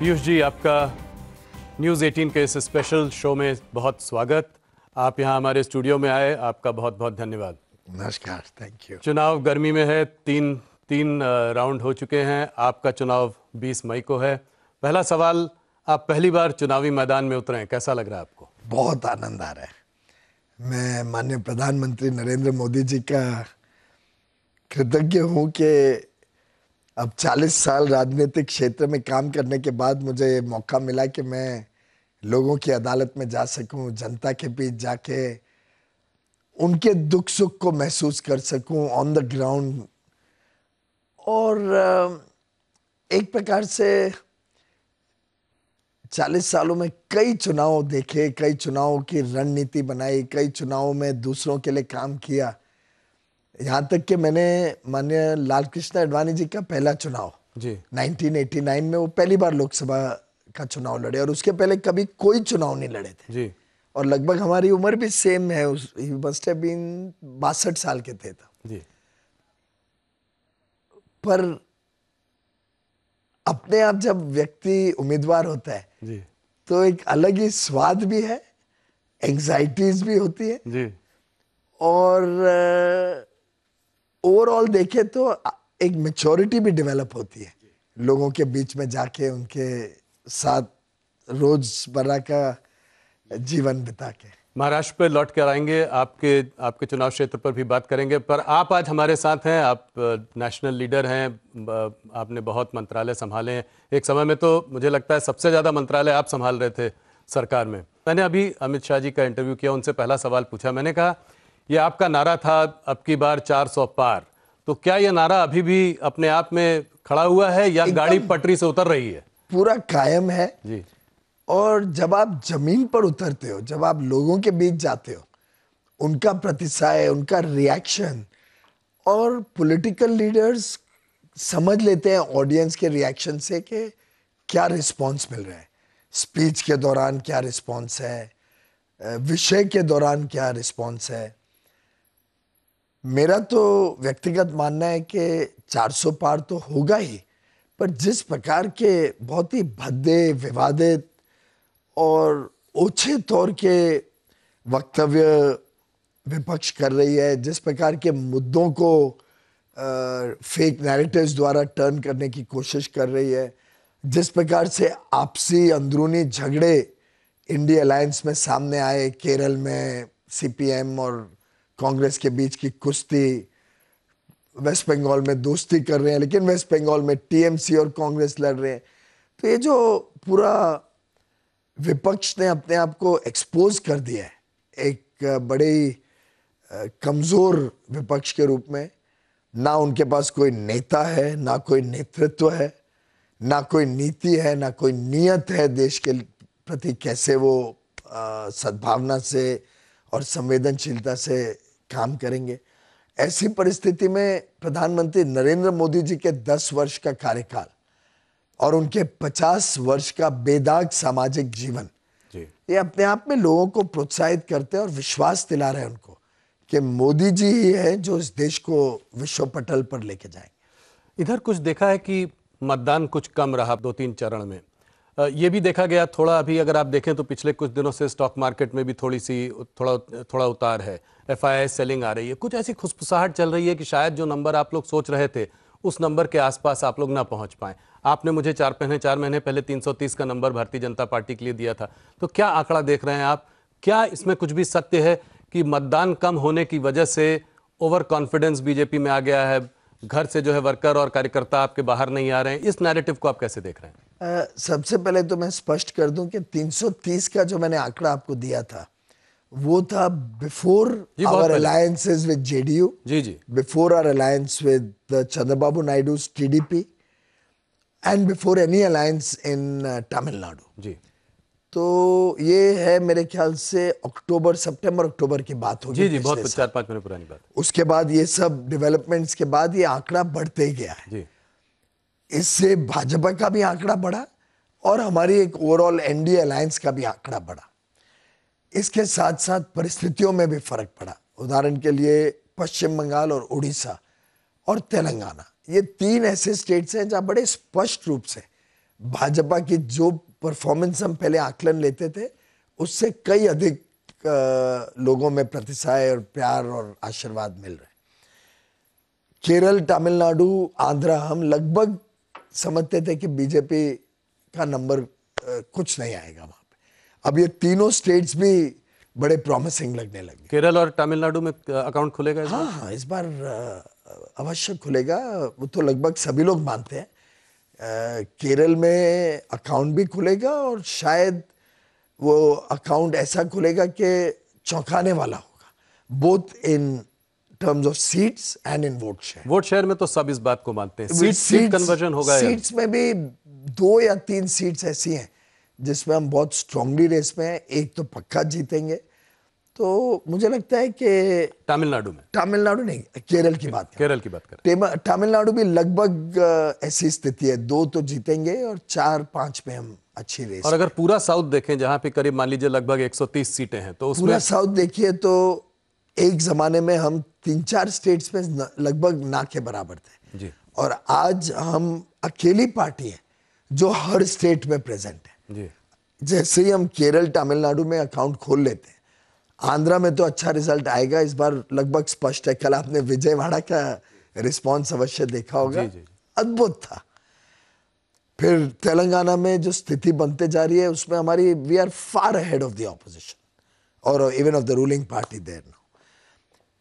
पीयूष जी, आपका न्यूज़ 18 के इस स्पेशल शो में बहुत स्वागत। आप यहाँ हमारे स्टूडियो में आए, आपका बहुत बहुत धन्यवाद। नमस्कार, थैंक यू। चुनाव गर्मी में है, तीन राउंड हो चुके हैं। आपका चुनाव 20 मई को है। पहला सवाल, आप पहली बार चुनावी मैदान में उतरे हैं, कैसा लग रहा है आपको? बहुत आनंद आ रहा है। मैं माननीय प्रधानमंत्री नरेंद्र मोदी जी का कृतज्ञ हूँ कि अब 40 साल राजनीतिक क्षेत्र में काम करने के बाद मुझे ये मौका मिला कि मैं लोगों की अदालत में जा सकूं, जनता के बीच जाके उनके दुख सुख को महसूस कर सकूं ऑन द ग्राउंड। और एक प्रकार से 40 सालों में कई चुनाव देखे, कई चुनावों की रणनीति बनाई, कई चुनावों में दूसरों के लिए काम किया। यहाँ तक कि मैंने माननीय लाल कृष्ण आडवाणी जी का पहला चुनाव जी 1989 में, वो पहली बार लोकसभा का चुनाव लड़े और उसके पहले कभी कोई चुनाव नहीं लड़े थे। जी और लगभग हमारी उम्र भी सेम है, ही मस्ट हैव बीन 62 साल के थे तब। जी पर अपने आप जब व्यक्ति उम्मीदवार होता है जी तो एक अलग ही स्वाद भी है, एंग्जाइटीज भी होती है, जी और ओवरऑल देखे तो एक मैच्योरिटी भी डेवलप होती है लोगों के बीच में जाके, उनके साथ रोजमर्रा का जीवन बिता के। महाराष्ट्र पे लौट कर आएंगे, आपके चुनाव क्षेत्र पर भी बात करेंगे। पर आप आज हमारे साथ हैं, आप नेशनल लीडर हैं, आपने बहुत मंत्रालय संभाले हैं। एक समय में तो मुझे लगता है सबसे ज़्यादा मंत्रालय आप संभाल रहे थे सरकार में। मैंने अभी अमित शाह जी का इंटरव्यू किया, उनसे पहला सवाल पूछा। मैंने कहा, ये आपका नारा था अब की बार 400 पार, तो क्या ये नारा अभी भी अपने आप में खड़ा हुआ है या गाड़ी पटरी से उतर रही है? पूरा कायम है जी। और जब आप जमीन पर उतरते हो, जब आप लोगों के बीच जाते हो, उनका प्रतिसाय, उनका रिएक्शन, और पॉलिटिकल लीडर्स समझ लेते हैं ऑडियंस के रिएक्शन से कि क्या रिस्पांस मिल रहा है, स्पीच के दौरान क्या रिस्पांस है, विषय के दौरान क्या रिस्पांस है। मेरा तो व्यक्तिगत मानना है कि 400 पार तो होगा ही, पर जिस प्रकार के बहुत ही भद्दे, विवादित और ओछे तौर के वक्तव्य विपक्ष कर रही है, जिस प्रकार के मुद्दों को फेक नैरेटिव्स द्वारा टर्न करने की कोशिश कर रही है, जिस प्रकार से आपसी अंदरूनी झगड़े इंडिया अलायंस में सामने आए, केरल में सीपीएम और कांग्रेस के बीच की कुश्ती, वेस्ट बंगाल में दोस्ती कर रहे हैं लेकिन वेस्ट बंगाल में टीएमसी और कांग्रेस लड़ रहे हैं। तो ये जो पूरा विपक्ष ने अपने आप को एक्सपोज कर दिया है एक बड़े कमजोर विपक्ष के रूप में, ना उनके पास कोई नेता है, ना कोई नेतृत्व है, ना कोई नीति है, ना कोई नियत है देश के प्रति कैसे वो सद्भावना से और संवेदनशीलता से काम करेंगे। ऐसी परिस्थिति में प्रधानमंत्री नरेंद्र मोदी जी के 10 वर्ष का कार्यकाल और उनके 50 वर्ष का बेदाग सामाजिक जीवन, ये अपने आप में लोगों को प्रोत्साहित करते हैं और विश्वास दिला रहे हैं उनको कि मोदी जी ही है जो इस देश को विश्व पटल पर लेके जाएंगे। इधर कुछ देखा है कि मतदान कुछ कम रहा 2-3 चरण में। ये भी देखा गया थोड़ा, अभी अगर आप देखें तो पिछले कुछ दिनों से स्टॉक मार्केट में भी थोड़ा उतार है, एफआईआई सेलिंग आ रही है, कुछ ऐसी खुशफुसाहट चल रही है कि शायद जो नंबर आप लोग सोच रहे थे उस नंबर के आसपास आप लोग ना पहुंच पाए। आपने मुझे 4 महीने पहले 330 का नंबर भारतीय जनता पार्टी के लिए दिया था। तो क्या आंकड़ा देख रहे हैं आप? क्या इसमें कुछ भी सत्य है कि मतदान कम होने की वजह से ओवर कॉन्फिडेंस बीजेपी में आ गया है, घर से जो है वर्कर और कार्यकर्ता आपके बाहर नहीं आ रहे हैं? इस नैरेटिव को आप कैसे देख रहे हैं? सबसे पहले तो मैं स्पष्ट कर दूं कि 330 का जो मैंने आंकड़ा आपको दिया था वो था before our alliances with JDU, before our alliance with Chandrababu Naidu's TDP and before any alliance in Tamil Nadu. जी। तो ये है मेरे ख्याल से सितंबर अक्टूबर की बात होगी। जी, बहुत 4-5 महीने पुरानी बात। उसके बाद ये सब डेवलपमेंट्स के बाद ये आंकड़ा बढ़ते ही गया है। जी। इससे भाजपा का भी आंकड़ा बढ़ा और हमारी एक ओवरऑल एनडीए अलायंस का भी आंकड़ा बढ़ा। इसके साथ साथ परिस्थितियों में भी फर्क पड़ा। उदाहरण के लिए पश्चिम बंगाल और उड़ीसा और तेलंगाना, ये 3 ऐसे स्टेट्स हैं जहां बड़े स्पष्ट रूप से भाजपा की जो परफॉर्मेंस हम पहले आकलन लेते थे उससे कई अधिक लोगों में प्रतिसाय और प्यार और आशीर्वाद मिल रहे हैं। केरल, तमिलनाडु, आंध्रा हम लगभग समझते थे कि बीजेपी का नंबर कुछ नहीं आएगा वहां पे। अब ये तीनों स्टेट्स भी बड़े प्रॉमिसिंग लगने लगे। केरल और तमिलनाडु में अकाउंट खुलेगा इस बार? हाँ, इस बार अवश्य खुलेगा, वो तो लगभग सभी लोग मानते हैं। केरल में अकाउंट भी खुलेगा और शायद वो अकाउंट ऐसा खुलेगा कि चौंकाने वाला होगा, both in terms of seats and in vote share. Vote share में तो सब इस बात को मानते हैं। सीट कन्वर्जन होगा या सीट्स में भी 2 या 3 सीट्स ऐसी हैं जिसमें हम बहुत स्ट्रांगली रेस में हैं। एक तो पक्का जीतेंगे, तो मुझे लगता है कि तमिलनाडु नहीं, केरल की बात करें। तमिलनाडु भी लगभग ऐसी स्थिति है, 2 तो जीतेंगे और 4-5 में हम अच्छी रेस। और अगर पूरा साउथ देखें जहां पे करीब मान लीजिए लगभग 130 सीटें हैं, तो उसमें पूरा साउथ देखिए तो एक जमाने में हम 3-4 स्टेट्स में लगभग ना के बराबर थे जी। और आज हम अकेली पार्टी है जो हर स्टेट में प्रेजेंट है जी। जैसे ही हम केरल, तमिलनाडु में अकाउंट खोल लेते हैं, आंध्रा में तो अच्छा रिजल्ट आएगा इस बार, लगभग स्पष्ट है। कल आपने विजयवाड़ा का रिस्पॉन्स अवश्य देखा होगा, अद्भुत था। फिर तेलंगाना में जो स्थिति बनते जा रही है उसमें हमारी we are far ahead of the opposition और even of the ruling party there now.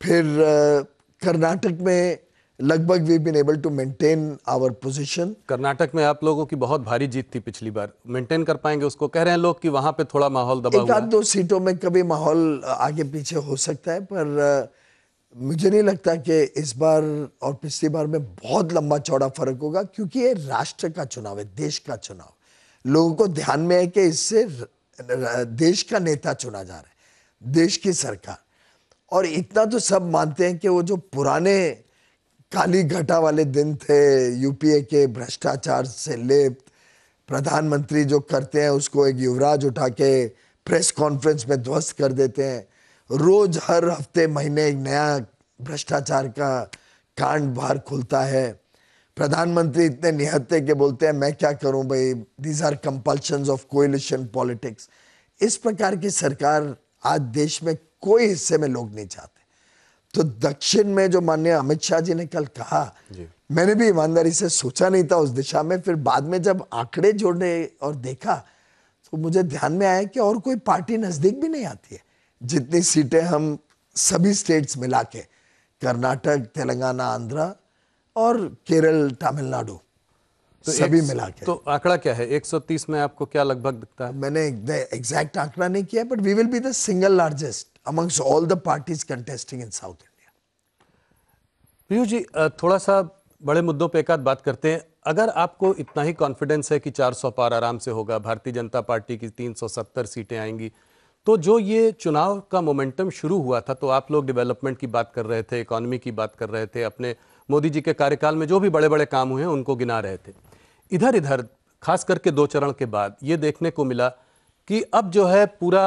फिर कर्नाटक में लगभग we been able to maintain our position. Karnataka में आप लोगों की बहुत भारी जीत थी पिछली बार, मेंटेन कर पाएंगे उसको? कह रहे हैं लोग कि वहां पे थोड़ा माहौल दबा हुआ है। 1-2 सीटों में कभी माहौल आगे पीछे हो सकता है, पर मुझे नहीं लगता कि इस बार और पिछली बार में बहुत लंबा चौड़ा फर्क होगा, क्योंकि ये राष्ट्र का चुनाव है, देश का चुनाव। लोगों को ध्यान में है कि इससे देश का नेता चुना जा रहा है, देश की सरकार। और इतना तो सब मानते हैं कि वो जो पुराने काली घटा वाले दिन थे, यूपीए के भ्रष्टाचार से लेप्त प्रधानमंत्री जो करते हैं उसको एक युवराज उठा के प्रेस कॉन्फ्रेंस में ध्वस्त कर देते हैं, रोज हर हफ्ते महीने एक नया भ्रष्टाचार का कांड बाहर खुलता है। प्रधानमंत्री इतने निहत्थे के बोलते हैं मैं क्या करूं भाई, these are compulsions of coalition politics. इस प्रकार की सरकार आज देश में कोई हिस्से में लोग नहीं चाहते। तो दक्षिण में जो माननीय अमित शाह जी ने कल कहा, मैंने भी ईमानदारी से सोचा नहीं था उस दिशा में। फिर बाद में जब आंकड़े जोड़ने और देखा तो मुझे ध्यान में आया कि और कोई पार्टी नजदीक भी नहीं आती है जितनी सीटें हम सभी स्टेट्स मिला के, कर्नाटक, तेलंगाना, आंध्रा और केरल, तमिलनाडु तो सभी मिला के। तो आंकड़ा क्या है 130 में आपको क्या लगभग दिखता है? मैंने एग्जैक्ट आंकड़ा नहीं किया, but we will be the single largest amongst all the parties contesting in South India. Piyush ji, थोड़ा सा बड़े मुद्दों पे एक आध बात करते हैं। अगर आपको इतना ही कॉन्फिडेंस है कि 400 पार आराम से होगा, भारतीय जनता पार्टी की 370 सीटें आएंगी, तो जो ये चुनाव का मोमेंटम शुरू हुआ था तो आप लोग डेवलपमेंट की बात कर रहे थे, इकोनॉमी की बात कर रहे थे, अपने मोदी जी के कार्यकाल में जो भी बड़े बड़े काम हुए हैं उनको गिना रहे थे। इधर खास करके 2 चरण के बाद ये देखने को मिला कि अब जो है पूरा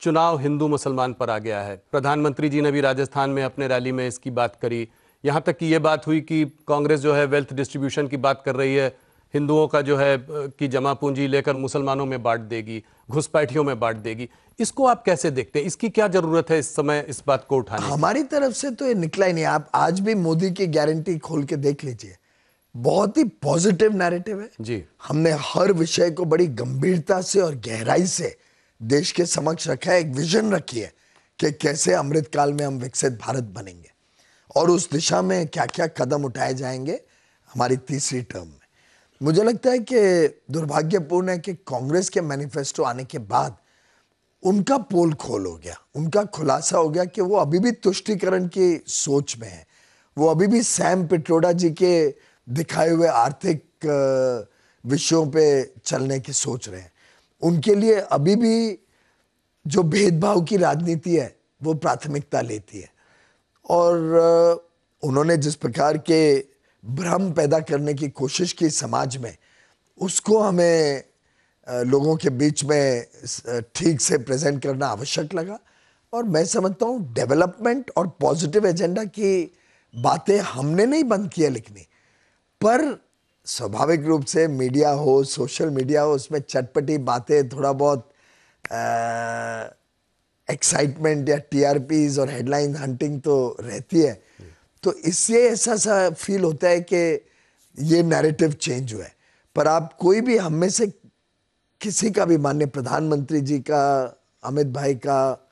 चुनाव हिंदू मुसलमान पर आ गया है। प्रधानमंत्री जी ने भी राजस्थान में अपने रैली में इसकी बात करी, यहां तक कि ये बात हुई कि कांग्रेस जो है वेल्थ डिस्ट्रीब्यूशन की बात कर रही है, हिंदुओं का जो है कि जमा पूंजी लेकर मुसलमानों में बांट देगी, घुसपैठियों में बांट देगी। इसको आप कैसे देखते हैं? इसकी क्या जरूरत है इस समय इस बात को उठाने? हमारी तरफ से तो ये निकला ही नहीं। आप आज भी मोदी की गारंटी खोल के देख लीजिए, बहुत ही पॉजिटिव नैरेटिव है जी। हमने हर विषय को बड़ी गंभीरता से और गहराई से देश के समक्ष रखा है। एक विजन रखी है कि कैसे अमृतकाल में हम विकसित भारत बनेंगे और उस दिशा में क्या क्या कदम उठाए जाएंगे हमारी तीसरी टर्म में। मुझे लगता है कि दुर्भाग्यपूर्ण है कि कांग्रेस के मैनिफेस्टो आने के बाद उनका पोल खोल हो गया, उनका खुलासा हो गया कि वो अभी भी तुष्टीकरण की सोच में है। वो अभी भी सैम पिट्रोडा जी के दिखाए हुए आर्थिक विषयों पे चलने की सोच रहे हैं। उनके लिए अभी भी जो भेदभाव की राजनीति है वो प्राथमिकता लेती है। और उन्होंने जिस प्रकार के भ्रम पैदा करने की कोशिश की समाज में, उसको हमें लोगों के बीच में ठीक से प्रेजेंट करना आवश्यक लगा। और मैं समझता हूँ डेवलपमेंट और पॉजिटिव एजेंडा की बातें हमने नहीं बंद किया लिखनी, पर स्वाभाविक रूप से मीडिया हो, सोशल मीडिया हो, उसमें चटपटी बातें, थोड़ा बहुत एक्साइटमेंट या टीआरपीज और हेडलाइन हंटिंग तो रहती है। तो इससे ऐसा सा फील होता है कि ये नैरेटिव चेंज हुआ है। पर आप कोई भी हम में से किसी का भी, माननीय प्रधानमंत्री जी का, अमित भाई का,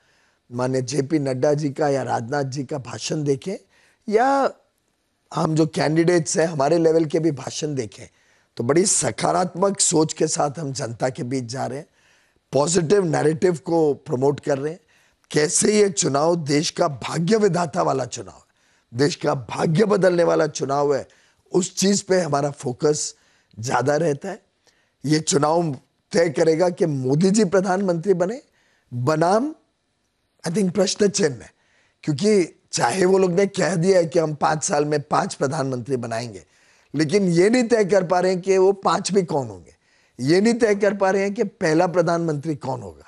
माननीय जेपी नड्डा जी का या राजनाथ जी का भाषण देखें, या हम जो कैंडिडेट्स हैं हमारे लेवल के भी भाषण देखें, तो बड़ी सकारात्मक सोच के साथ हम जनता के बीच जा रहे हैं, पॉजिटिव नैरेटिव को प्रमोट कर रहे हैं। कैसे ये चुनाव देश का भाग्य विधाता वाला चुनाव है, देश का भाग्य बदलने वाला चुनाव है, उस चीज पे हमारा फोकस ज्यादा रहता है। ये चुनाव तय करेगा कि मोदी जी प्रधानमंत्री बने बनाम, आई थिंक, प्रश्न चिन्ह है। क्योंकि चाहे वो लोग ने कह दिया है कि हम 5 साल में 5 प्रधानमंत्री बनाएंगे, लेकिन ये नहीं तय कर पा रहे हैं कि वो 5 भी कौन होंगे, ये नहीं तय कर पा रहे हैं कि पहला प्रधानमंत्री कौन होगा।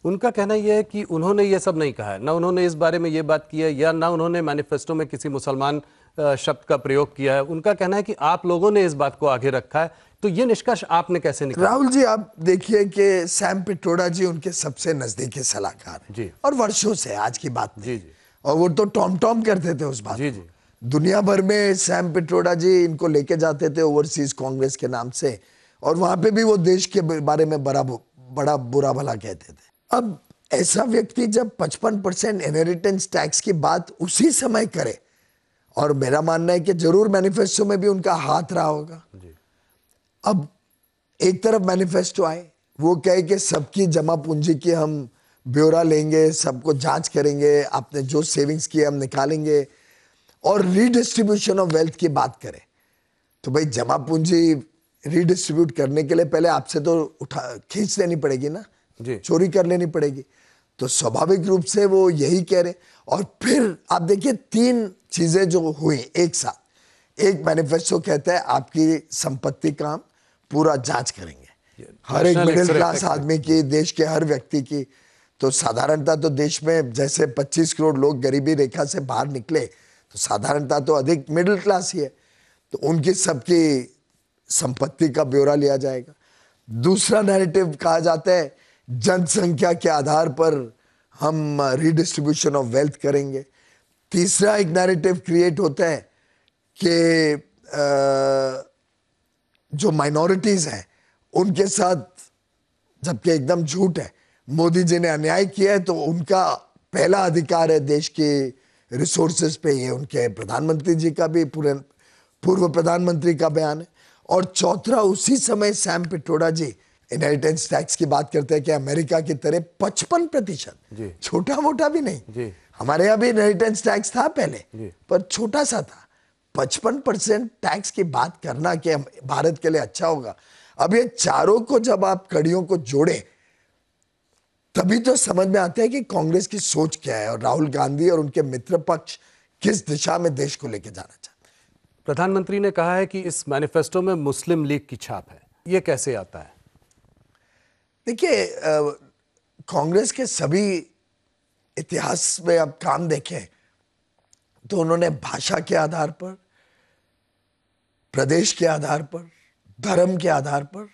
उनका कहना यह है कि उन्होंने ये सब नहीं कहा है, ना उन्होंने इस बारे में ये बात की है, या ना उन्होंने मैनिफेस्टो में किसी मुसलमान शब्द का प्रयोग किया है। उनका कहना है कि आप लोगों ने इस बात को आगे रखा है। तो ये निष्कर्ष आपने कैसे निकाला? राहुल जी, आप देखिए कि सैम पिट्रोडा जी उनके सबसे नजदीकी सलाहकार हैं जी। और वर्षों से, आज की बात नहीं। जी जी। और वो तो टॉम टॉम करते थे उस बात जी को। जी। दुनिया भर में सैम पिट्रोडा जी इनको लेके जाते थे ओवरसीज कांग्रेस के नाम से, और वहां पे भी वो देश के बारे में बड़ा बुरा भला कहते थे। अब ऐसा व्यक्ति जब 55% इनहेरिटेंस टैक्स की बात उसी समय करे, और मेरा मानना है कि जरूर मैनिफेस्टो में भी उनका हाथ रहा होगा। अब एक तरफ मैनिफेस्टो आए, वो कहे कि सबकी जमा पूंजी की हम ब्यौरा लेंगे, सबको जांच करेंगे, आपने जो सेविंग्स किए हम निकालेंगे, और रीडिस्ट्रीब्यूशन ऑफ वेल्थ की बात करें। तो भाई, जमा पूंजी रीडिस्ट्रीब्यूट करने के लिए पहले आपसे तो खींच लेनी पड़ेगी ना जी। चोरी कर लेनी पड़ेगी। तो स्वाभाविक रूप से वो यही कह रहे। और फिर आप देखिए 3 चीजें जो हुई एक साथ। एक, मैनिफेस्टो कहता है आपकी संपत्ति का हम पूरा जांच करेंगे, हर एक मिडिल क्लास आदमी की, देश के हर व्यक्ति की। तो साधारणतः तो देश में जैसे 25 करोड़ लोग गरीबी रेखा से बाहर निकले, तो साधारणतः तो अधिक मिडिल क्लास ही है, तो उनकी सबकी संपत्ति का ब्यौरा लिया जाएगा। दूसरा नैरेटिव कहा जाता है जनसंख्या के आधार पर हम रीडिस्ट्रीब्यूशन ऑफ वेल्थ करेंगे। तीसरा एक नैरेटिव क्रिएट होता है कि जो माइनॉरिटीज हैं उनके साथ, जबकि एकदम झूठ है, मोदी जी ने अन्याय किया है तो उनका पहला अधिकार है देश के रिसोर्सेज पे, ये उनके प्रधानमंत्री जी का भी, पूर्व प्रधानमंत्री का बयान है। और चौथा, उसी समय सैम पिट्रोडा जी इनहेरिटेंस टैक्स की बात करते हैं कि अमेरिका की तरह 55%, छोटा मोटा भी नहीं, हमारे यहाँ भी इनहेरिटेंस टैक्स था पहले, पर छोटा सा था। 55% टैक्स की बात करना कि भारत के लिए अच्छा होगा। अब ये चारों को जब आप कड़ियों को जोड़े, तभी तो समझ में आता है कि कांग्रेस की सोच क्या है, और राहुल गांधी और उनके मित्र पक्ष किस दिशा में देश को लेकर जाना चाहते हैं। प्रधानमंत्री ने कहा है कि इस मैनिफेस्टो में मुस्लिम लीग की छाप है, ये कैसे आता है? देखिए, कांग्रेस के सभी इतिहास में आप काम देखें तो उन्होंने भाषा के आधार पर, प्रदेश के आधार पर, धर्म के आधार पर,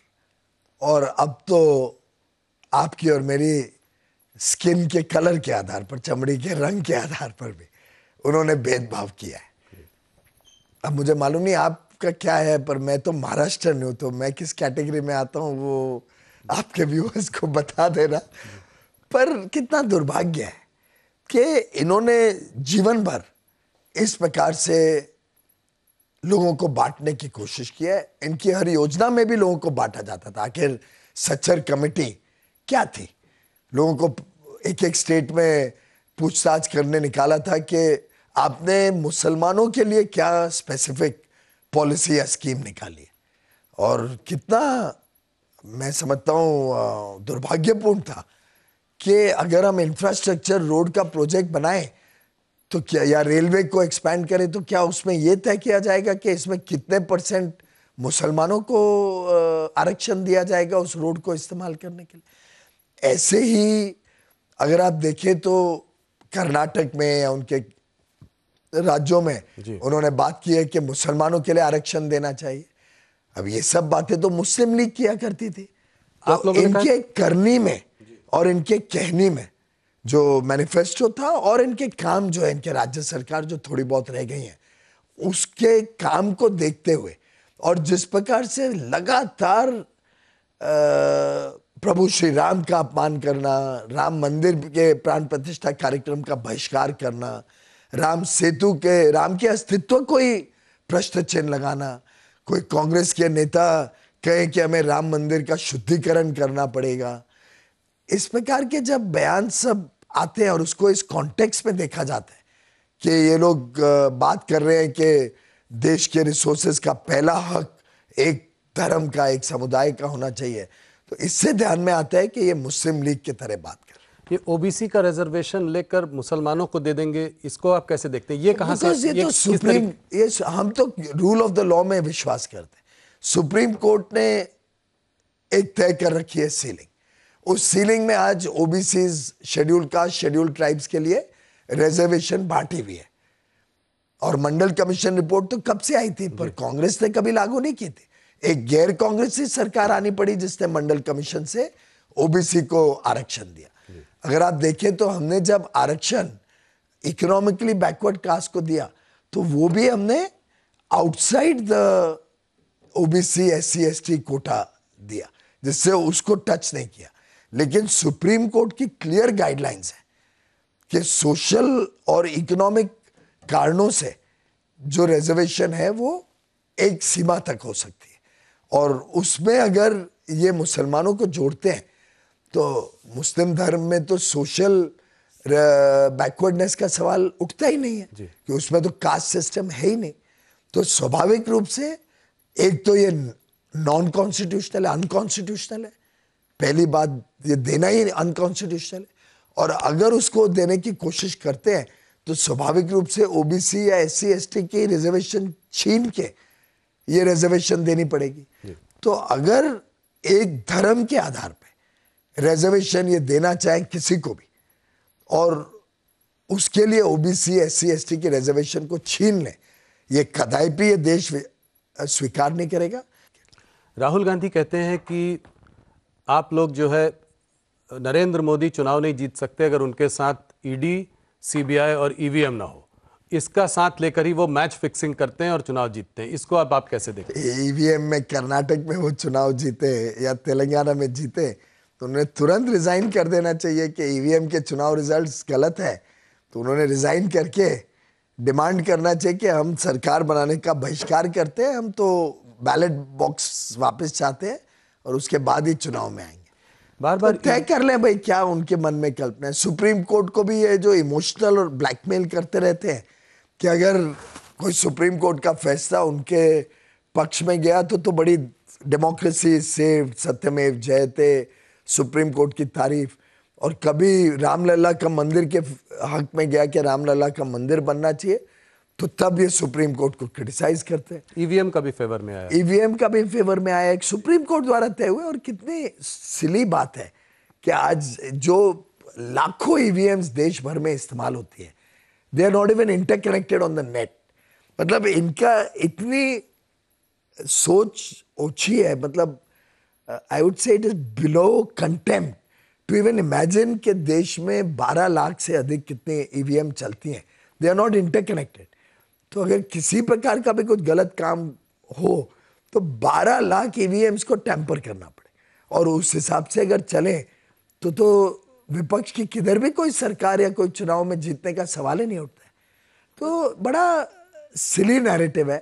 और अब तो आपकी और मेरी स्किन के कलर के आधार पर, चमड़ी के रंग के आधार पर भी उन्होंने भेदभाव किया है। अब मुझे मालूम नहीं आपका क्या है, पर मैं तो महाराष्ट्र में हूं, तो मैं किस कैटेगरी में आता हूं वो आपके व्यूअर्स को बता देना। पर कितना दुर्भाग्य है कि इन्होंने जीवन भर इस प्रकार से लोगों को बांटने की कोशिश की है। इनकी हर योजना में भी लोगों को बांटा जाता था। आखिर सच्चर कमेटी क्या थी? लोगों को एक एक स्टेट में पूछताछ करने निकाला था कि आपने मुसलमानों के लिए क्या स्पेसिफिक पॉलिसी या स्कीम निकाली है। और कितना, मैं समझता हूँ, दुर्भाग्यपूर्ण था कि अगर हम इंफ्रास्ट्रक्चर, रोड का प्रोजेक्ट बनाएं तो क्या, या रेलवे को एक्सपैंड करें, तो क्या उसमें यह तय किया जाएगा कि इसमें कितने % मुसलमानों को आरक्षण दिया जाएगा उस रोड को इस्तेमाल करने के लिए। ऐसे ही अगर आप देखें तो कर्नाटक में या उनके राज्यों में उन्होंने बात की है कि मुसलमानों के लिए आरक्षण देना चाहिए। अब ये सब बातें तो मुस्लिम लीग किया करती थी। तो आप लोगों ने कहा इनके करनी में और इनके कहनी में जो मैनिफेस्टो था और इनके काम जो है, इनके राज्य सरकार जो थोड़ी बहुत रह गई है, उसके काम को देखते हुए और जिस प्रकार से लगातार प्रभु श्री राम का अपमान करना, राम मंदिर के प्राण प्रतिष्ठा कार्यक्रम का बहिष्कार करना, राम के अस्तित्व को ही प्रश्न चिन्ह लगाना, कोई कांग्रेस के नेता कहे कि हमें राम मंदिर का शुद्धिकरण करना पड़ेगा, इस प्रकार के जब बयान सब आते हैं और उसको इस कॉन्टेक्स्ट में देखा जाता है कि ये लोग बात कर रहे हैं कि देश के रिसोर्सेज का पहला हक एक धर्म का, एक समुदाय का होना चाहिए, तो इससे ध्यान में आता है कि ये मुस्लिम लीग की तरह बात कर रहे हैं। ये ओबीसी का रिजर्वेशन लेकर मुसलमानों को दे देंगे, इसको आप कैसे देखते हैं? ये कहां से, ये तो सुप्रीम, ये हम तो रूल ऑफ द लॉ में विश्वास करते हैं। सुप्रीम कोर्ट ने एक तय कर रखी है सीलिंग, उस सीलिंग में आज OBC, schedule caste, schedule tribes के लिए रिजर्वेशन बांटी हुई है। और मंडल कमीशन रिपोर्ट तो कब से आई थी, पर कांग्रेस ने कभी लागू नहीं की थी। एक गैर कांग्रेसी सरकार आनी पड़ी जिसने मंडल कमीशन से ओबीसी को आरक्षण दिया। अगर आप देखें तो हमने जब आरक्षण इकोनॉमिकली बैकवर्ड कास्ट को दिया तो वो भी हमने outside the OBC SC ST quota दिया, जिससे उसको टच नहीं किया। लेकिन सुप्रीम कोर्ट की क्लियर गाइडलाइंस है कि सोशल और इकोनॉमिक कारणों से जो रिजर्वेशन है वो एक सीमा तक हो सकती है, और उसमें अगर ये मुसलमानों को जोड़ते हैं तो मुस्लिम धर्म में तो सोशल बैकवर्डनेस का सवाल उठता ही नहीं है कि उसमें तो कास्ट सिस्टम है ही नहीं। तो स्वाभाविक रूप से एक तो ये नॉन कॉन्स्टिट्यूशनल है, अनकॉन्स्टिट्यूशनल है, पहली बात ये देना ही अनकॉन्स्टिट्यूशनल है, और अगर उसको देने की कोशिश करते हैं तो स्वाभाविक रूप से ओबीसी या एससी एसटी की रिजर्वेशन छीन के ये रिजर्वेशन देनी पड़ेगी। तो अगर एक धर्म के आधार पे रिजर्वेशन ये देना चाहे किसी को भी, और उसके लिए ओबीसी एससी एसटी की रिजर्वेशन को छीन ले, ये कदापि ये देश स्वीकार नहीं करेगा। राहुल गांधी कहते हैं कि आप लोग जो है, नरेंद्र मोदी चुनाव नहीं जीत सकते अगर उनके साथ ईडी, सीबीआई और ईवीएम ना हो। इसका साथ लेकर ही वो मैच फिक्सिंग करते हैं और चुनाव जीतते हैं। इसको आप कैसे देखते हैं? ईवीएम में कर्नाटक में वो चुनाव जीते या तेलंगाना में जीते तो उन्हें तुरंत रिजाइन कर देना चाहिए कि ईवीएम के चुनाव रिजल्ट्स गलत है, तो उन्होंने रिजाइन करके डिमांड करना चाहिए कि हम सरकार बनाने का बहिष्कार करते हैं, हम तो बैलेट बॉक्स वापस चाहते हैं और उसके बाद ही चुनाव में आएंगे। बार बार तो तय कर लें भाई क्या उनके मन में कल्पना है। सुप्रीम कोर्ट को भी ये जो इमोशनल और ब्लैकमेल करते रहते हैं कि अगर कोई सुप्रीम कोर्ट का फैसला उनके पक्ष में गया तो बड़ी डेमोक्रेसी से सत्यमेव जयते, सुप्रीम कोर्ट की तारीफ, और कभी रामलला का मंदिर के हक में गया कि रामलला का मंदिर बनना चाहिए तो तब ये सुप्रीम कोर्ट को क्रिटिसाइज करते हैं। ईवीएम का भी फेवर में आया, ईवीएम का भी फेवर में आया, एक सुप्रीम कोर्ट द्वारा तय हुए। और कितनी सिली बात है कि आज जो लाखों ईवीएम्स देश भर में इस्तेमाल होती है, they are not even interconnected on the net. मतलब इनका इतनी सोच ओछी है, मतलब I would say it is below contempt to even imagine कि देश में 12 लाख से अधिक कितने ईवीएम चलती हैं, दे आर नॉट इंटरकनेक्टेड। तो अगर किसी प्रकार का भी कुछ गलत काम हो तो 12 लाख ईवीएम्स को टैंपर करना पड़े, और उस हिसाब से अगर चले तो विपक्ष की किधर भी कोई सरकार या कोई चुनाव में जीतने का सवाल ही नहीं उठता है। तो बड़ा सिली नैरेटिव है।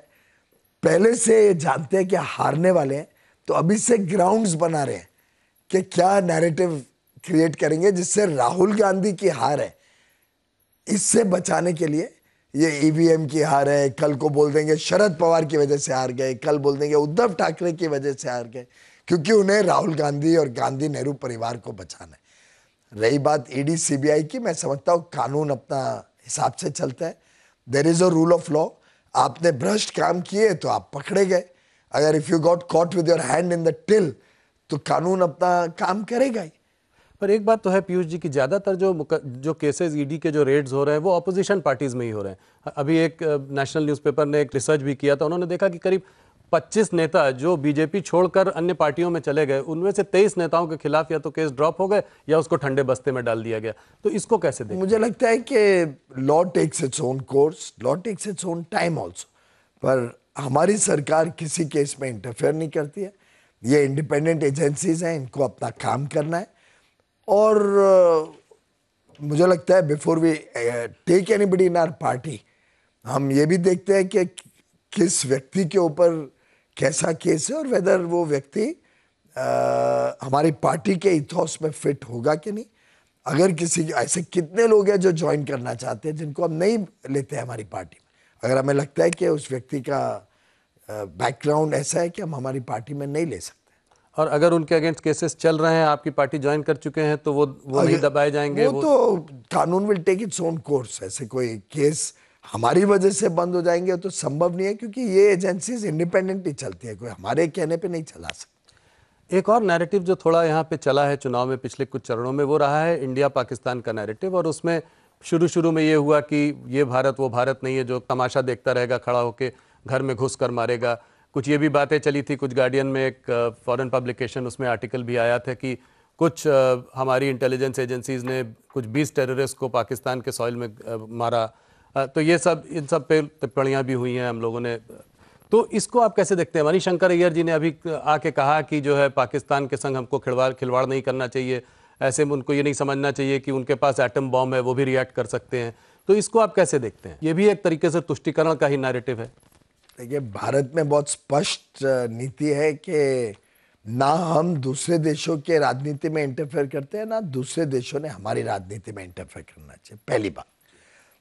पहले से जानते हैं कि हारने वाले हैं, तो अभी से ग्राउंड्स बना रहे हैं कि क्या नैरेटिव क्रिएट करेंगे जिससे राहुल गांधी की हार है, इससे बचाने के लिए ये ईवीएम की हार है, कल को बोल देंगे शरद पवार की वजह से हार गए, कल बोल देंगे उद्धव ठाकरे की वजह से हार गए, क्योंकि उन्हें राहुल गांधी और गांधी नेहरू परिवार को बचाना है। रही बात ईडी सीबीआई की, मैं समझता हूँ कानून अपना हिसाब से चलता है, there is a rule of law. आपने भ्रष्ट काम किए तो आप पकड़े गए, अगर if you got caught with your hand in the till तो कानून अपना काम करेगा ही। पर एक बात तो है पीयूष जी की, ज्यादातर जो केसेस ईडी के जो रेड्स हो रहे हैं वो ऑपोजिशन पार्टीज में ही हो रहे हैं। अभी एक नेशनल न्यूज़पेपर ने एक रिसर्च भी किया था, उन्होंने देखा कि करीब 25 नेता जो बीजेपी छोड़कर अन्य पार्टियों में चले गए, उनमें से 23 नेताओं के खिलाफ या तो केस ड्रॉप हो गए या उसको ठंडे बस्ते में डाल दिया गया। तो इसको कैसे देखें? मुझे लगता है कि law takes its own course, law takes its own time also, पर हमारी सरकार किसी केस में इंटरफेयर नहीं करती है। ये इंडिपेंडेंट एजेंसीज हैं, इनको अपना काम करना है। और मुझे लगता है before we take anybody in our party, हम ये भी देखते हैं कि किस व्यक्ति के ऊपर कैसा केस है और वेदर वो व्यक्ति हमारी पार्टी के इथॉस में फिट होगा कि नहीं। अगर किसी ऐसे कितने लोग हैं जो ज्वाइन करना चाहते हैं जिनको हम नहीं लेते हैं हमारी पार्टी में, अगर हमें लगता है कि उस व्यक्ति का बैकग्राउंड ऐसा है कि हम हमारी पार्टी में नहीं ले सकते। और अगर उनके अगेंस्ट केसेस चल रहे हैं, आपकी पार्टी ज्वाइन कर चुके हैं, तो वो नहीं दबाए जाएंगे? वो तो कानून will take its own course. ऐसे कोई केस हमारी वजह से बंद हो जाएंगे तो संभव नहीं है, क्योंकि ये एजेंसीज इंडिपेंडेंटली चलती है, कोई हमारे कहने पे नहीं चला सकता। एक और नैरेटिव जो थोड़ा यहाँ पे चला है चुनाव में पिछले कुछ चरणों में, वो रहा है इंडिया पाकिस्तान का नैरेटिव। और उसमें शुरू में ये हुआ कि ये भारत वो भारत नहीं है जो तमाशा देखता रहेगा, खड़ा होकर घर में घुस कर मारेगा। कुछ ये भी बातें चली थी, कुछ गार्डियन में एक फॉरेन पब्लिकेशन, उसमें आर्टिकल भी आया था कि कुछ हमारी इंटेलिजेंस एजेंसीज ने कुछ 20 टेररिस्ट को पाकिस्तान के सॉइल में मारा। तो ये सब, इन सब पे टिप्पणियां भी हुई हैं हम लोगों ने। तो इसको आप कैसे देखते हैं? मणिशंकर अय्यर जी ने अभी आके कहा कि जो है पाकिस्तान के संग हमको खिलवाड़ नहीं करना चाहिए, ऐसे में उनको ये नहीं समझना चाहिए कि उनके पास एटम बॉम्ब है, वो भी रिएक्ट कर सकते हैं। तो इसको आप कैसे देखते हैं? ये भी एक तरीके से तुष्टीकरण का ही नैरेटिव है। देखिए, भारत में बहुत स्पष्ट नीति है कि ना हम दूसरे देशों के राजनीति में इंटरफेयर करते हैं, ना दूसरे देशों ने हमारी राजनीति में इंटरफेयर करना चाहिए, पहली बात।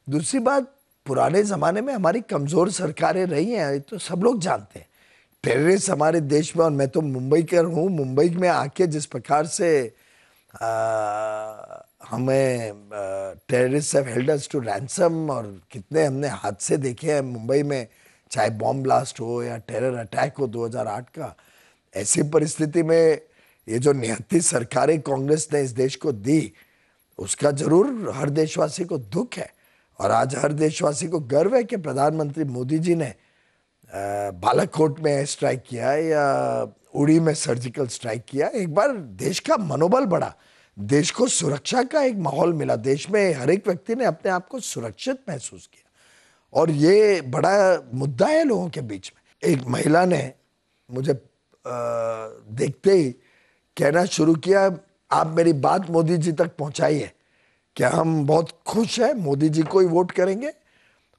दूसरी बात, पुराने ज़माने में हमारी कमज़ोर सरकारें रही हैं, ये तो सब लोग जानते हैं। टेररिस्ट हमारे देश में, और मैं तो मुंबई का हूँ, मुंबई में आके जिस प्रकार से हमें terrorist have held us to ransom, और कितने हमने हादसे देखे हैं मुंबई में, चाहे बॉम्ब ब्लास्ट हो या टेरर अटैक हो 2008 का। ऐसी परिस्थिति में ये जो निहत्ती सरकारें कांग्रेस ने इस देश को दी, उसका जरूर हर देशवासी को दुख है। और आज हर देशवासी को गर्व है कि प्रधानमंत्री मोदी जी ने बालाकोट में एयर स्ट्राइक किया या उड़ी में सर्जिकल स्ट्राइक किया। एक बार देश का मनोबल बढ़ा, देश को सुरक्षा का एक माहौल मिला, देश में हर एक व्यक्ति ने अपने आप को सुरक्षित महसूस किया। और ये बड़ा मुद्दा है लोगों के बीच में। एक महिला ने मुझे देखते ही कहना शुरू किया, आप मेरी बात मोदी जी तक पहुंचाइए, क्या हम बहुत खुश हैं, मोदी जी को ही वोट करेंगे।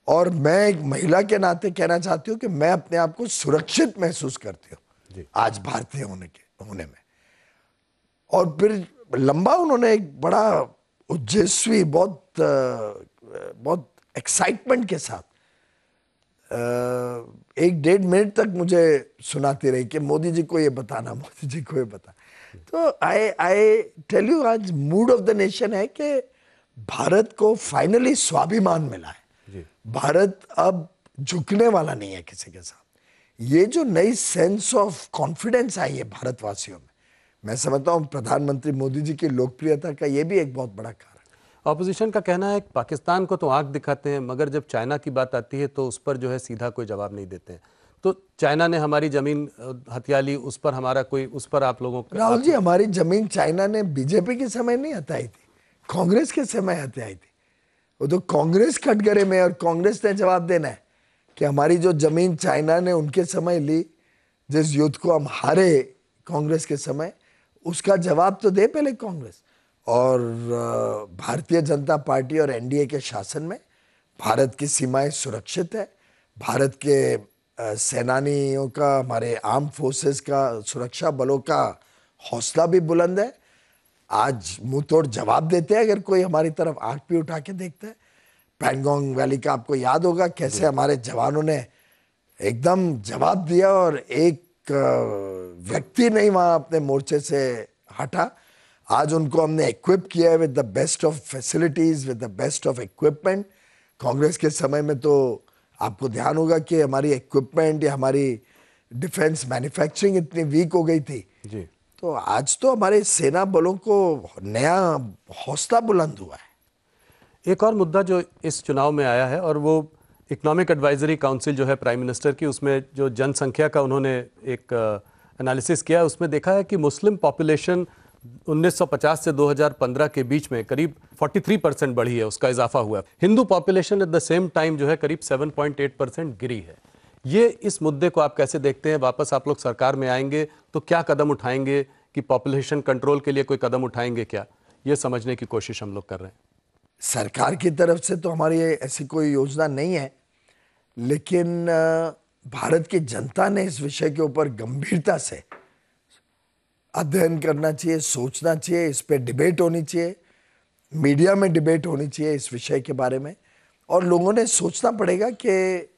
और मैं एक महिला के नाते कहना चाहती हूँ कि मैं अपने आप को सुरक्षित महसूस करती हूँ आज भारतीय होने में। और फिर लंबा उन्होंने एक बड़ा ओजस्वी, बहुत एक्साइटमेंट के साथ 1-1.5 मिनट तक मुझे सुनाती रही कि मोदी जी को ये बताना, मोदी जी को ये बताना। तो आई टेल यू, आज मूड ऑफ द नेशन है कि भारत को फाइनली स्वाभिमान मिला है। भारत अब झुकने वाला नहीं है किसी के साथ। ये जो नई सेंस ऑफ कॉन्फिडेंस आई है भारतवासियों में, मैं समझता हूँ प्रधानमंत्री मोदी जी की लोकप्रियता का ये भी एक बहुत बड़ा कारण। ऑपोजिशन का कहना है कि पाकिस्तान को तो आंख दिखाते हैं, मगर जब चाइना की बात आती है तो उस पर जो है सीधा कोई जवाब नहीं देते हैं। तो चाइना ने हमारी जमीन हथिया ली, उस पर हमारा कोई, उस पर आप लोगों का? राहुल जी, हमारी जमीन चाइना ने बीजेपी के समय नहीं हथियाई थी, कांग्रेस के समय हथियाई थी। वो तो कांग्रेस कटघरे में, और कांग्रेस ने जवाब देना है कि हमारी जो जमीन चाइना ने उनके समय ली, जिस युद्ध को हम हारे कांग्रेस के समय, उसका जवाब तो दे पहले कांग्रेस। और भारतीय जनता पार्टी और एनडीए के शासन में भारत की सीमाएं सुरक्षित है। भारत के सेनानियों का, हमारे आर्म फोर्सेस का, सुरक्षा बलों का हौसला भी बुलंद है। आज मुंह तोड़ जवाब देते हैं अगर कोई हमारी तरफ आंख भी उठा के देखता है। पैंगोंग वैली का आपको याद होगा कैसे हमारे जवानों ने एकदम जवाब दिया, और एक व्यक्ति नहीं वहां अपने मोर्चे से हटा। आज उनको हमने इक्विप किया है with the best of facilities, with the best of equipment. Congress के समय में तो आपको ध्यान होगा कि हमारी इक्विपमेंट या हमारी डिफेंस मैन्युफैक्चरिंग इतनी वीक हो गई थी जी। तो आज तो हमारे सेना बलों को नया हौसला बुलंद हुआ है। एक और मुद्दा जो इस चुनाव में आया है, और वो इकोनॉमिक एडवाइजरी काउंसिल जो है प्राइम मिनिस्टर की, उसमें जो जनसंख्या का उन्होंने एक एनालिसिस किया है, उसमें देखा है कि मुस्लिम पॉपुलेशन 1950 से 2015 के बीच में करीब 43% बढ़ी है, उसका इजाफा हुआ है। Hindu population at the same time जो है करीब 7.8% गिरी है। ये इस मुद्दे को आप कैसे देखते हैं? वापस आप लोग सरकार में आएंगे तो क्या कदम उठाएंगे कि पॉपुलेशन कंट्रोल के लिए कोई कदम उठाएंगे क्या? ये समझने की कोशिश हम लोग कर रहे हैं। सरकार की तरफ से तो हमारी ऐसी कोई योजना नहीं है, लेकिन भारत की जनता ने इस विषय के ऊपर गंभीरता से अध्ययन करना चाहिए, सोचना चाहिए, इस पे डिबेट होनी चाहिए, मीडिया में डिबेट होनी चाहिए इस विषय के बारे में, और लोगों ने सोचना पड़ेगा कि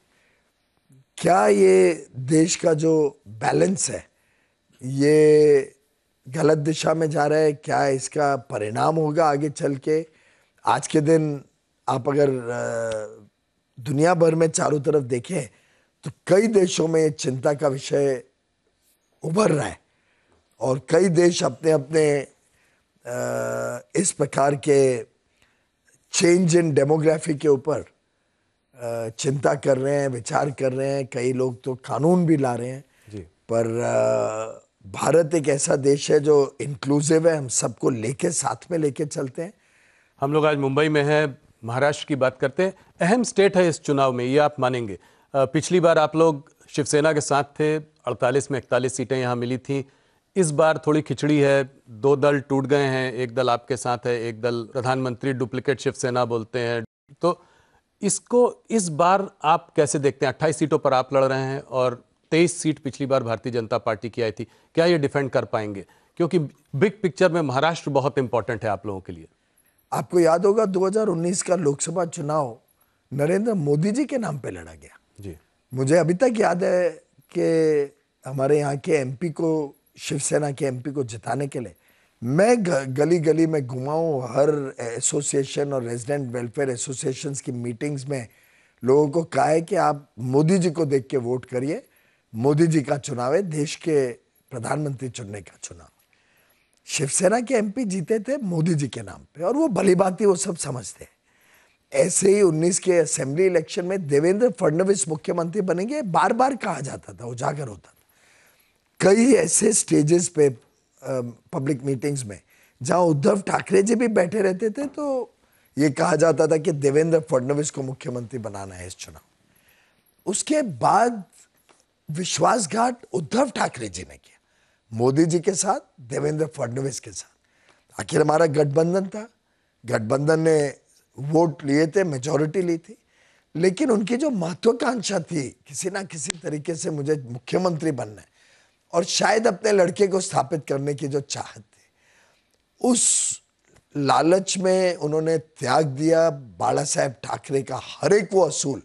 क्या ये देश का जो बैलेंस है ये गलत दिशा में जा रहा है, क्या इसका परिणाम होगा आगे चल के। आज के दिन आप अगर दुनिया भर में चारों तरफ देखें तो कई देशों में ये चिंता का विषय उभर रहा है, और कई देश अपने अपने इस प्रकार के चेंज इन डेमोग्राफी के ऊपर चिंता कर रहे हैं, विचार कर रहे हैं। कई लोग तो कानून भी ला रहे हैं जी। पर भारत एक ऐसा देश है जो इंक्लूसिव है, हम सबको लेके साथ में लेके चलते हैं। हम लोग आज मुंबई में हैं, महाराष्ट्र की बात करते हैं। अहम स्टेट है इस चुनाव में, ये आप मानेंगे। पिछली बार आप लोग शिवसेना के साथ थे, 48 में 41 सीटें यहाँ मिली थी। इस बार थोड़ी खिचड़ी है, दो दल टूट गए हैं, एक दल आपके साथ है, एक दल प्रधानमंत्री डुप्लीकेट शिवसेना बोलते हैं। तो इसको इस बार आप कैसे देखते हैं? 28 सीटों पर आप लड़ रहे हैं और 23 सीट पिछली बार भारतीय जनता पार्टी की आई थी। क्या ये डिफेंड कर पाएंगे? क्योंकि बिग पिक्चर में महाराष्ट्र बहुत इंपॉर्टेंट है आप लोगों के लिए। आपको याद होगा 2019 का लोकसभा चुनाव नरेंद्र मोदी जी के नाम पे लड़ा गया। जी। मुझे अभी तक याद है कि हमारे यहाँ के एमपी को, शिवसेना के एमपी को जिताने के लिए मैं गली गली में घुमा हूँ। हर एसोसिएशन और रेजिडेंट वेलफेयर एसोसिएशंस की मीटिंग्स में लोगों को कहा है कि आप मोदी जी को देख के वोट करिए, मोदी जी का चुनाव है, देश के प्रधानमंत्री चुनने का चुनाव। शिवसेना के एमपी जीते थे मोदी जी के नाम पे, और वो भली भांति वो सब समझते हैं। ऐसे ही 19 के असेंबली इलेक्शन में देवेंद्र फडणवीस मुख्यमंत्री बनेंगे, बार बार कहा जाता था, उजागर होता था। कई ऐसे स्टेजेस पे पब्लिक मीटिंग्स में जहां उद्धव ठाकरे जी भी बैठे रहते थे, तो ये कहा जाता था कि देवेंद्र फडणवीस को मुख्यमंत्री बनाना है इस चुनाव। उसके बाद विश्वासघात उद्धव ठाकरे जी ने किया, मोदी जी के साथ, देवेंद्र फडणवीस के साथ। आखिर हमारा गठबंधन था, गठबंधन ने वोट लिए थे, मेजॉरिटी ली थी, लेकिन उनकी जो महत्वाकांक्षा थी किसी ना किसी तरीके से मुझे मुख्यमंत्री बनना है और शायद अपने लड़के को स्थापित करने की जो चाहत थी, उस लालच में उन्होंने त्याग दिया बाला साहेब ठाकरे का हर एक वो असूल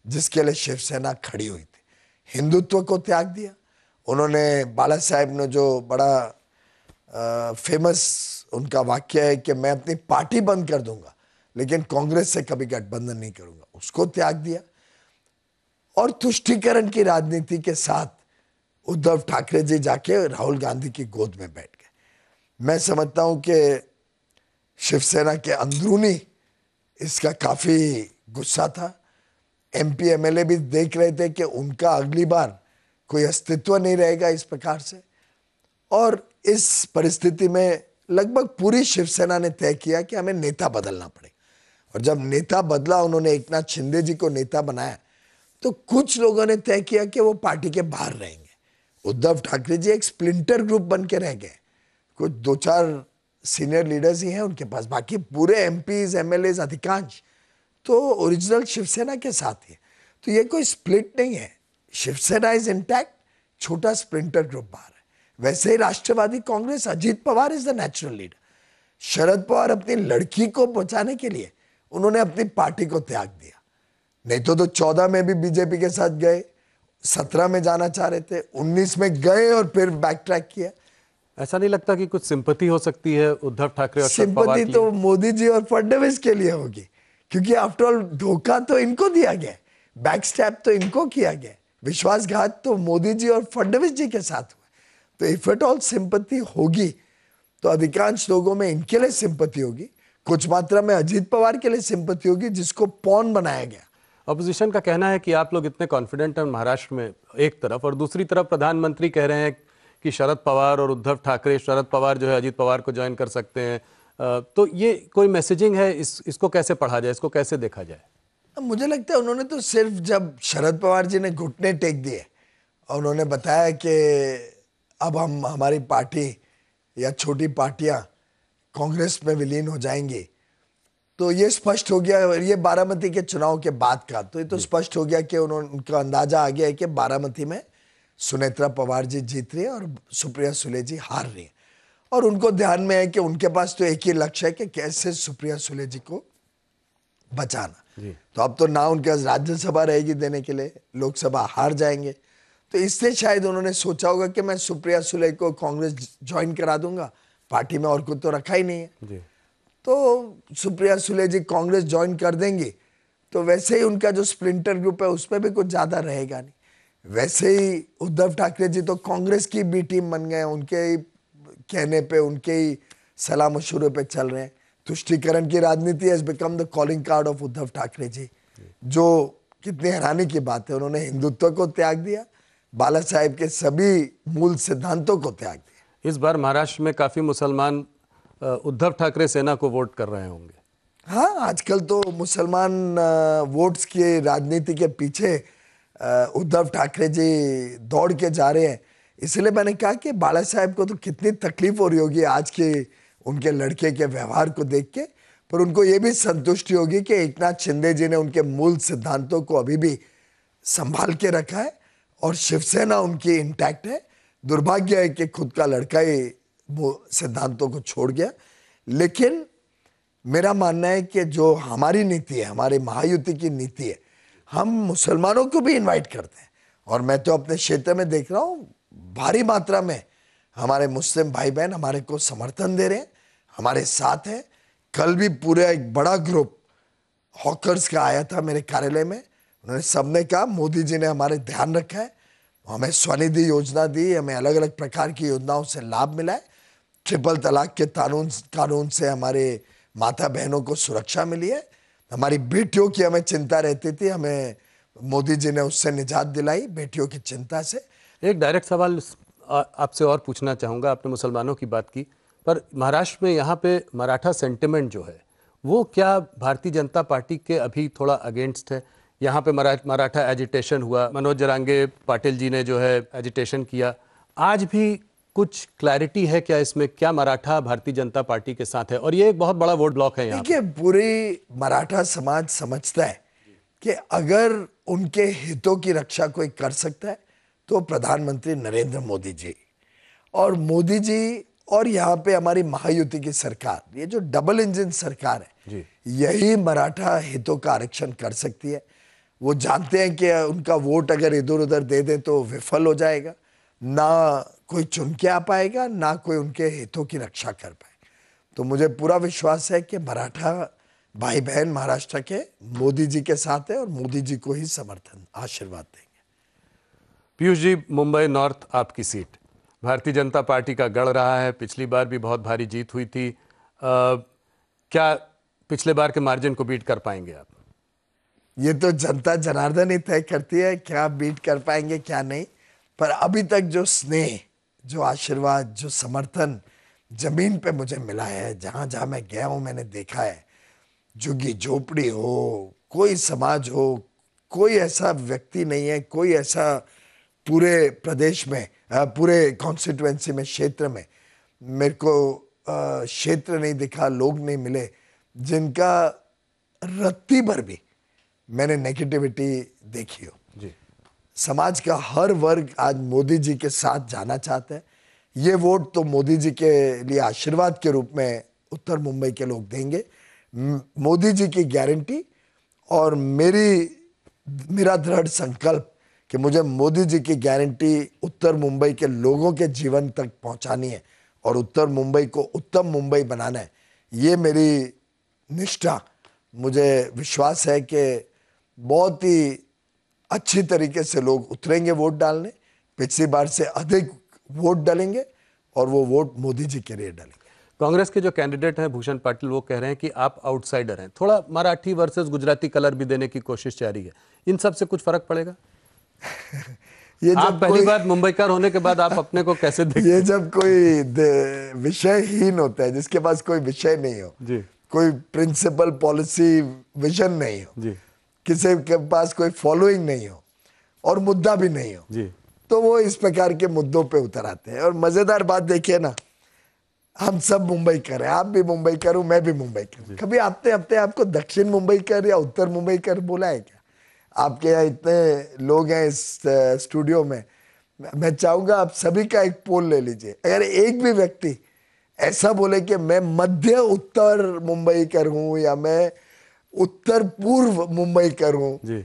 जिसके लिए शिवसेना खड़ी हुई थी। हिंदुत्व को त्याग दिया उन्होंने। बाला साहेब ने जो बड़ा फेमस उनका वाक्य है कि मैं अपनी पार्टी बंद कर दूंगा लेकिन कांग्रेस से कभी गठबंधन नहीं करूंगा, उसको त्याग दिया। और तुष्टीकरण की राजनीति के साथ उद्धव ठाकरे जी जाके राहुल गांधी की गोद में बैठ गए। मैं समझता हूं कि शिवसेना के अंदरूनी इसका काफी गुस्सा था। एमपी एमएलए भी देख रहे थे कि उनका अगली बार कोई अस्तित्व नहीं रहेगा इस प्रकार से, और इस परिस्थिति में लगभग पूरी शिवसेना ने तय किया कि हमें नेता बदलना पड़ेगा। और जब नेता बदला, उन्होंने एकनाथ शिंदे जी को नेता बनाया, तो कुछ लोगों ने तय किया कि वो पार्टी के बाहर रहेंगे। उद्धव ठाकरे जी एक स्प्लिंटर ग्रुप बन के रह गए, कुछ 2-4 सीनियर लीडर्स ही हैं उनके पास, बाकी पूरे एमपीज एमएलएज अधिकांश तो ओरिजिनल शिवसेना के साथ ही। तो ये कोई स्प्लिट नहीं है, शिवसेना इज इंटैक्ट, छोटा स्प्लिंटर ग्रुप बाहर है। वैसे ही Rashtravadi Congress, Ajit Pawar is the natural leader. Sharad Pawar अपनी लड़की को बचाने के लिए उन्होंने अपनी पार्टी को त्याग दिया, नहीं तो 14 में भी बीजेपी के साथ गए, 17 में जाना चाह रहे थे, 19 में गए और फिर बैक ट्रैक किया। ऐसा नहीं लगता कि कुछ सिंपैथी हो सकती है उद्धव ठाकरे और शरद पवार की? सिंपैथी तो मोदी जी और फडणवीस के लिए होगी, क्योंकि आफ्टर ऑल धोखा तो इनको दिया गया, बैक स्टैप तो इनको किया गया, विश्वासघात तो मोदी जी और फडणवीस जी के साथ हुआ। तो इफ एट ऑल सिंपैथी होगी तो अधिकांश लोगों में इनके लिए सिंपैथी होगी, कुछ मात्रा में अजीत पवार के लिए सिंपैथी होगी जिसको पॉन बनाया गया अपोजिशन का कहना है कि आप लोग इतने कॉन्फिडेंट हैं महाराष्ट्र में एक तरफ, और दूसरी तरफ प्रधानमंत्री कह रहे हैं कि शरद पवार और उद्धव ठाकरे, शरद पवार जो है अजीत पवार को ज्वाइन कर सकते हैं। तो ये कोई मैसेजिंग है, इसको कैसे पढ़ा जाए, इसको कैसे देखा जाए? मुझे लगता है उन्होंने तो सिर्फ जब शरद पवार जी ने घुटने टेक दिए और उन्होंने बताया कि अब हम हमारी पार्टी या छोटी पार्टियां कांग्रेस में विलीन हो जाएंगी, तो ये स्पष्ट हो गया। ये बारामती के चुनाव के बाद का, तो ये तो स्पष्ट हो गया कि उनका अंदाजा आ गया है कि बारामती में सुनेत्रा पवार जी जीत रही है और सुप्रिया सुले जी हार रही है, और उनको ध्यान में है कि उनके पास तो एक ही लक्ष्य है कि कैसे सुप्रिया सुले जी को बचाना। तो अब तो ना उनके पास राज्यसभा रहेगी देने के लिए, लोकसभा हार जाएंगे, तो इसलिए शायद उन्होंने सोचा होगा कि मैं सुप्रिया सुले को कांग्रेस ज्वाइन करा दूंगा, पार्टी में और कुछ तो रखा ही नहीं है। तो सुप्रिया सुले जी कांग्रेस ज्वाइन कर देंगी तो वैसे ही उनका जो स्प्लिंटर ग्रुप है उसमें भी कुछ ज्यादा रहेगा नहीं। वैसे ही उद्धव ठाकरे जी तो कांग्रेस की बी टीम बन गए, उनके ही कहने पे, उनके ही सलाह मशूरे पे चल रहे हैं। तुष्टीकरण की राजनीति has become the calling card of Uddhav Thackeray ji, जो कितनी हैरानी की बात है। उन्होंने हिंदुत्व को त्याग दिया, बाला साहेब के सभी मूल सिद्धांतों को त्याग दिया। इस बार महाराष्ट्र में काफी मुसलमान उद्धव ठाकरे सेना को वोट कर रहे होंगे। हाँ, आजकल तो मुसलमान वोट्स की राजनीति के पीछे उद्धव ठाकरे जी दौड़ के जा रहे हैं। इसलिए मैंने कहा कि बाला साहेब को तो कितनी तकलीफ हो रही होगी आज के उनके लड़के के व्यवहार को देख के, पर उनको ये भी संतुष्टि होगी कि एकनाथ शिंदे जी ने उनके मूल सिद्धांतों को अभी भी संभाल के रखा है और शिवसेना उनकी इंटैक्ट है। दुर्भाग्य है कि खुद का लड़का ही वो सिद्धांतों को छोड़ गया, लेकिन मेरा मानना है कि जो हमारी नीति है, हमारी महायुति की नीति है, हम मुसलमानों को भी इनवाइट करते हैं। और मैं तो अपने क्षेत्र में देख रहा हूँ भारी मात्रा में हमारे मुस्लिम भाई बहन हमारे को समर्थन दे रहे हैं, हमारे साथ हैं। कल भी पूरा एक बड़ा ग्रुप हॉकर्स का आया था मेरे कार्यालय में। उन्होंने सबने कहा मोदी जी ने हमारे ध्यान रखा है, हमें स्वनिधि योजना दी, हमें अलग अलग प्रकार की योजनाओं से लाभ मिला है, ट्रिपल तलाक के कानून से हमारे माता बहनों को सुरक्षा मिली है, हमारी बेटियों की हमें चिंता रहती थी, हमें मोदी जी ने उससे निजात दिलाई, बेटियों की चिंता से। एक डायरेक्ट सवाल आपसे और पूछना चाहूँगा, आपने मुसलमानों की बात की, पर महाराष्ट्र में यहाँ पे मराठा सेंटिमेंट जो है वो क्या भारतीय जनता पार्टी के अभी थोड़ा अगेंस्ट है? यहाँ पे मराठा एजिटेशन हुआ, मनोज जरांगे पाटिल जी ने जो है एजिटेशन किया, आज भी कुछ क्लैरिटी है क्या इसमें? क्या मराठा भारतीय जनता पार्टी के साथ है? और ये एक बहुत बड़ा वोट ब्लॉक है यहाँ। देखिए, पूरी मराठा समाज समझता है कि अगर उनके हितों की रक्षा कोई कर सकता है तो प्रधानमंत्री नरेंद्र मोदी जी, और मोदी जी और यहाँ पे हमारी महायुति की सरकार, ये जो डबल इंजन सरकार है, यही मराठा हितों का आरक्षण कर सकती है। वो जानते हैं कि उनका वोट अगर इधर उधर दे दें तो विफल हो जाएगा, ना कोई चुन के आ पाएगा, ना कोई उनके हितों की रक्षा कर पाएगा। तो मुझे पूरा विश्वास है कि मराठा भाई बहन महाराष्ट्र के मोदी जी के साथ है और मोदी जी को ही समर्थन आशीर्वाद देंगे। पीयूष जी, मुंबई नॉर्थ आपकी सीट, भारतीय जनता पार्टी का गढ़ रहा है, पिछली बार भी बहुत भारी जीत हुई थी। क्या पिछले बार के मार्जिन को बीट कर पाएंगे आप? ये तो जनता जनार्दन ही तय करती है क्या बीट कर पाएंगे क्या नहीं, पर अभी तक जो स्नेह, जो आशीर्वाद, जो समर्थन जमीन पे मुझे मिला है, जहां जहां मैं गया हूं मैंने देखा है, झुग्गी झोपड़ी हो, कोई समाज हो, कोई ऐसा व्यक्ति नहीं है, कोई ऐसा पूरे प्रदेश में, पूरे कॉन्स्टिट्यूएंसी में, क्षेत्र में मेरे को क्षेत्र नहीं दिखा, लोग नहीं मिले जिनका रत्ती भर भी मैंने नेगेटिविटी देखी हो। जी। समाज का हर वर्ग आज मोदी जी के साथ जाना चाहता है। ये वोट तो मोदी जी के लिए आशीर्वाद के रूप में उत्तर मुंबई के लोग देंगे। मोदी जी की गारंटी और मेरा दृढ़ संकल्प कि मुझे मोदी जी की गारंटी उत्तर मुंबई के लोगों के जीवन तक पहुंचानी है और उत्तर मुंबई को उत्तम मुंबई बनाना है। ये मेरी निष्ठा, मुझे विश्वास है कि बहुत ही अच्छी तरीके से लोग उतरेंगे वोट डालने, पिछली बार से अधिक वोट डालेंगे और वो वोट मोदी जी के लिए डालेंगे। कांग्रेस के जो कैंडिडेट हैं भूषण पाटिल, वो कह रहे हैं कि आप आउटसाइडर हैं, थोड़ा मराठी वर्सेस गुजराती कलर भी देने की कोशिश जारी है। इन सब से कुछ फर्क पड़ेगा? ये आप जब पहली कोई बार मुंबईकर होने के बाद आप अपने को कैसे देखते ये हैं? जब कोई विषयहीन होता है, जिसके पास कोई विषय नहीं हो, जी कोई प्रिंसिपल, पॉलिसी, विजन नहीं हो, जी किसी के पास कोई फॉलोइंग नहीं हो और मुद्दा भी नहीं हो, जी तो वो इस प्रकार के मुद्दों पे उतर आते हैं। और मजेदार बात देखिए ना, हम सब मुंबईकर हैं, आप भी मुंबईकर हूं, मैं भी मुंबईकर। कभी आपने अपने आपको दक्षिण मुंबईकर या उत्तर मुंबईकर बोला है क्या? आपके यहाँ इतने लोग हैं इस स्टूडियो में, मैं चाहूंगा आप सभी का एक पोल ले लीजिए। अगर एक भी व्यक्ति ऐसा बोले कि मैं मध्य उत्तर मुंबईकर हूं या मैं उत्तर पूर्व मुंबईकर हूं, जी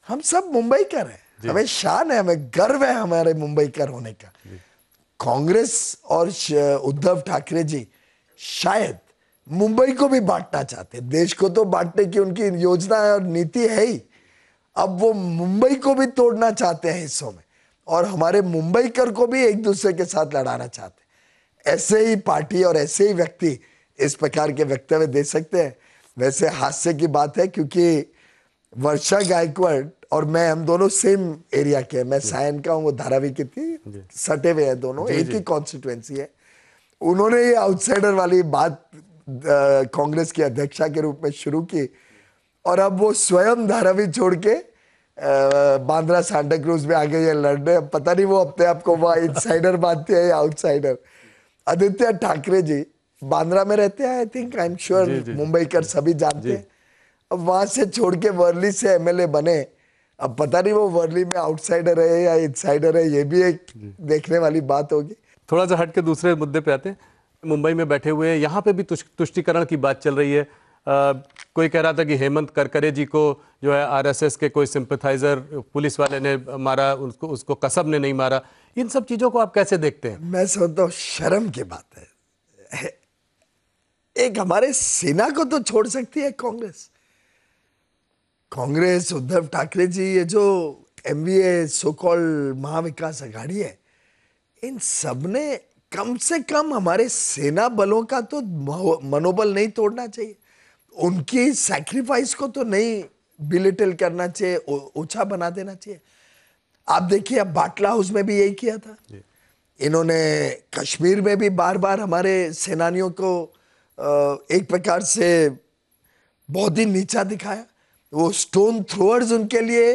हम सब मुंबईकर हैं, हमें शान है, हमें गर्व है हमारे मुंबईकर होने का। कांग्रेस और उद्धव ठाकरे जी शायद मुंबई को भी बांटना चाहते हैं। देश को तो बांटने की उनकी योजना और नीति है ही, अब वो मुंबई को भी तोड़ना चाहते हैं हिस्सों में, और हमारे मुंबईकर को भी एक दूसरे के साथ लड़ाना चाहते हैं। ऐसे ही पार्टी और ऐसे ही व्यक्ति इस प्रकार के वक्तव्य दे सकते हैं। वैसे हास्य की बात है, क्योंकि वर्षा गायकवाड़ और मैं, हम दोनों सेम एरिया के हैं। मैं सायन का हूँ, वो धारावी की थी, सटे हुए हैं दोनों, एक ही कॉन्स्टिट्यूएंसी है। उन्होंने ये आउटसाइडर वाली बात कांग्रेस की अध्यक्षा के रूप में शुरू की, और अब वो स्वयं धारावी छोड़ के बांद्रा सांता क्रूज में आ गए हैं लड़ने। अब पता नहीं वो अपने आप को वहाँ इनसाइडर मानते हैं या आउटसाइडर। आदित्य ठाकरे जी बांद्रा में रहते हैं, I think, I am sure Mumbaikar सभी जानते हैं। अब वहां से छोड़ के वर्ली से एमएलए बने, अब पता नहीं वो वर्ली में आउटसाइडर है या इनसाइडर है, ये भी एक देखने वाली बात होगी। थोड़ा सा हट के दूसरे मुद्दे पे आते हैं। मुंबई में बैठे हुए हैं, यहाँ पे भी तुष्टीकरण की बात चल रही है। कोई कह रहा था कि हेमंत करकरे जी को जो है आरएसएस के कोई सिंपैथाइजर पुलिस वाले ने मारा, उसको कसब ने नहीं मारा। इन सब चीजों को आप कैसे देखते हैं? मैं समझता हूँ शर्म की बात है। एक हमारे सेना को तो छोड़ सकती है कांग्रेस। कांग्रेस, उद्धव ठाकरे जी, ये जो MVA so called Maha Vikas Aghadi है, इन सब ने कम से कम हमारे सेना बलों का तो मनोबल नहीं तोड़ना चाहिए, उनकी सैक्रिफाइस को तो नहीं बिलिटल करना चाहिए, ओछा बना देना चाहिए। आप देखिए, अब बाटला हाउस में भी यही किया था। इन्होंने कश्मीर में भी बार बार हमारे सेनानियों को एक प्रकार से बहुत ही नीचा दिखाया। वो स्टोन थ्रोअर्स उनके लिए